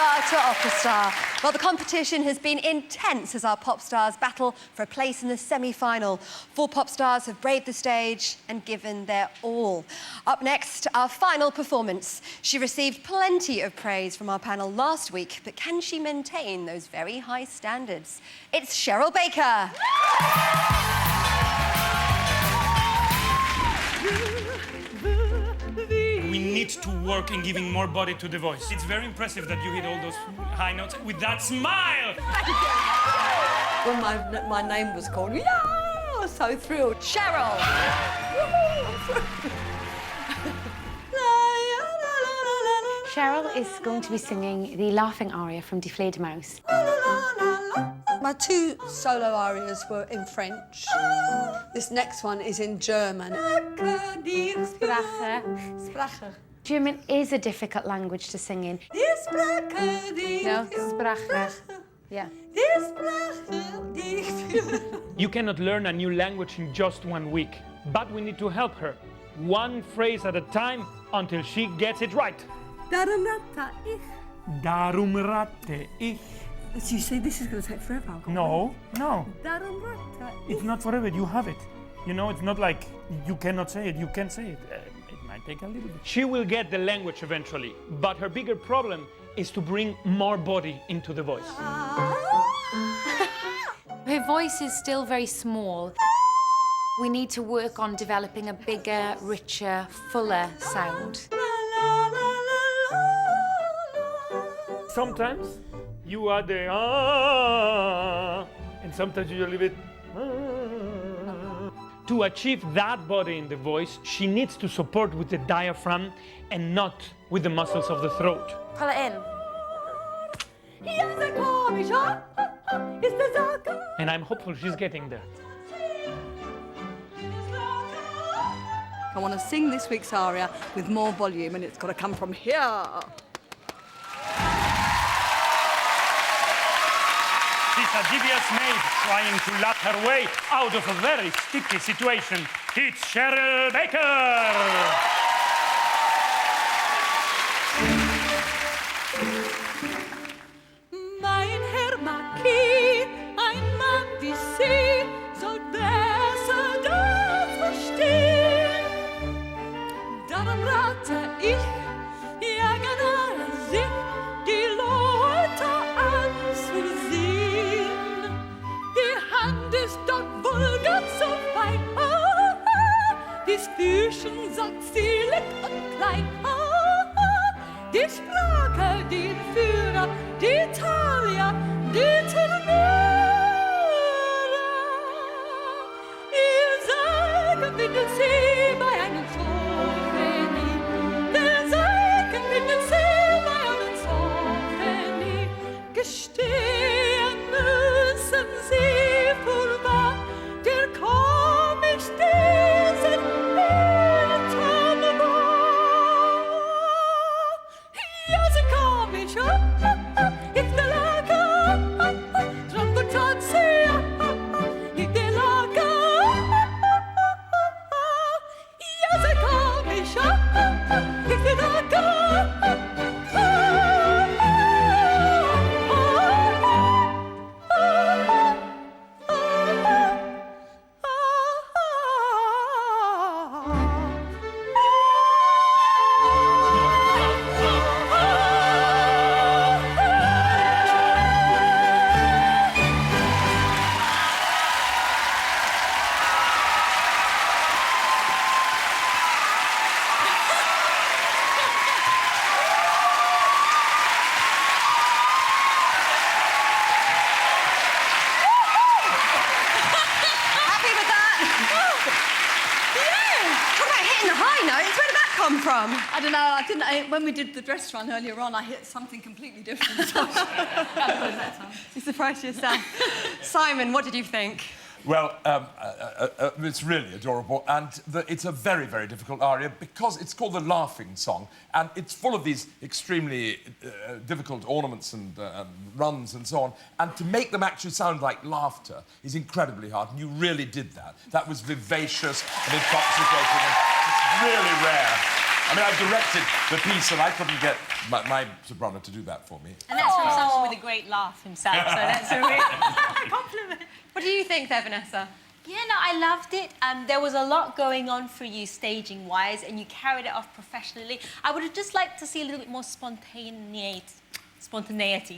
Popstar to Operastar. Well, the competition has been intense as our pop stars battle for a place in the semi-final. 4 pop stars have braved the stage and given their all. Up next, our final performance. She received plenty of praise from our panel last week, but can she maintain those very high standards? It's Cheryl Baker. We need to work in giving more body to the voice. It's very impressive that you hit all those high notes with that smile. When my name was called, yeah, I was so thrilled. Cheryl. Cheryl is going to be singing the laughing aria from Die Fledermaus. My 2 solo arias were in French. This next one is in German. Sprache. German is a difficult language to sing in. No, Sprache. Yeah. You cannot learn a new language in just 1 week, but we need to help her. 1 phrase at a time until she gets it right. Darum rate ich. Darum rate ich. So you say this is going to take forever? No. Darum rate ich. It's not forever, you have it. You know, it's not like you cannot say it, you can say it. It might take a little bit. She will get the language eventually, but her bigger problem is to bring more body into the voice. Her voice is still very small. We need to work on developing a bigger, richer, fuller sound. Sometimes you add the and sometimes you leave it. To achieve that body in the voice, she needs to support with the diaphragm and not with the muscles of the throat. Pull it in. And I'm hopeful she's getting there. I want to sing this week's aria with more volume, and it's got to come from here. She's a devious maid trying to lap her way out of a very sticky situation. It's Cheryl Baker! Mein Herr Marquis, ein Mann wie Sie, soll besser das verstehen. Darum rate ich, ja genau sind die Leute anzusehen. Die Hand ist doch wohl ganz so fein, das Füßchen sagt zierlich und klein. Die Sprache, die Führer, die Talia, die Tenöre. Ihr Segen finden Sie bei einem Sophrenie. Der Segen finden Sie bei einem Sophrenie. Gestehen müssen Sie furchtbar, der komisch diesen Eltern war. Ja, sie komisch, ich der Lager, dran getan sie, ich der Lager. Ja, sie komisch, ich der Lager. Happy with that? Yeah. What about hitting the high notes? Where did that come from? I don't know, when we did the dress run earlier on, I hit something completely different. So You surprised yourself. Simon, what did you think? Well, it's really adorable, and it's a very, very difficult aria because it's called the Laughing Song, and it's full of these extremely difficult ornaments and runs and so on, and to make them actually sound like laughter is incredibly hard, and you really did that. That was vivacious and intoxicating, and it's really rare. I mean, I directed the piece and I couldn't get my soprano to do that for me. And that's from someone with a great laugh himself, so that's a real compliment. What do you think there, Vanessa? Yeah, no, I loved it. There was a lot going on for you staging-wise, and you carried it off professionally. I would have just liked to see a little bit more spontaneity,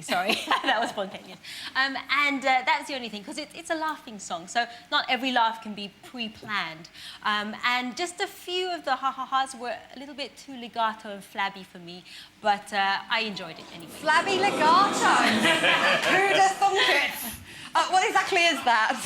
sorry. That was spontaneous. That's the only thing, because it's a laughing song, so not every laugh can be pre-planned. And just a few of the ha-ha-has were a little bit too legato and flabby for me, but I enjoyed it anyway. Flabby legato. Who'd have thunk it? What exactly is that?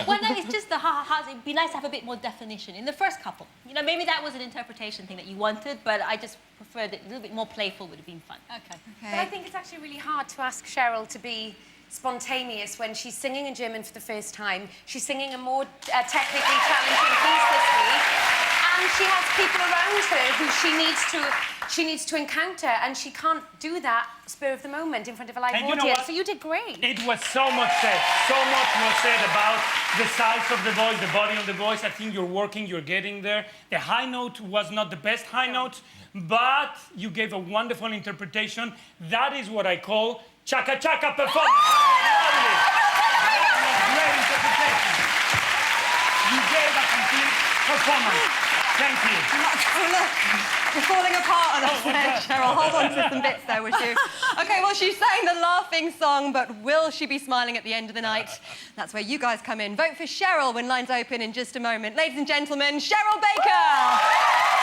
Well, no, it's just the ha-ha-has. It'd be nice to have a bit more definition in the first couple. You know, maybe that was an interpretation thing that you wanted, but I just preferred it a little bit more playful. Would have been fun. Okay. But I think it's actually really hard to ask Cheryl to be spontaneous when she's singing in German for the first time. She's singing a more technically challenging piece this week, and she has people around her who she needs to encounter, and she can't do that spur of the moment in front of a live And you know audience. what? So you did great. It was so much said. So much was said about the size of the voice, the body of the voice. I think you're working, you're getting there. The high note was not the best high note, but you gave a wonderful interpretation. That is what I call chaka-chaka performance. Lovely. Great interpretation. You gave a complete performance. Thank you. Oh, look, you're falling apart on us there, Cheryl. Hold on to some bits there, would you? OK, well, she sang the laughing song, but will she be smiling at the end of the night? That's where you guys come in. Vote for Cheryl when lines open in just a moment. Ladies and gentlemen, Cheryl Baker!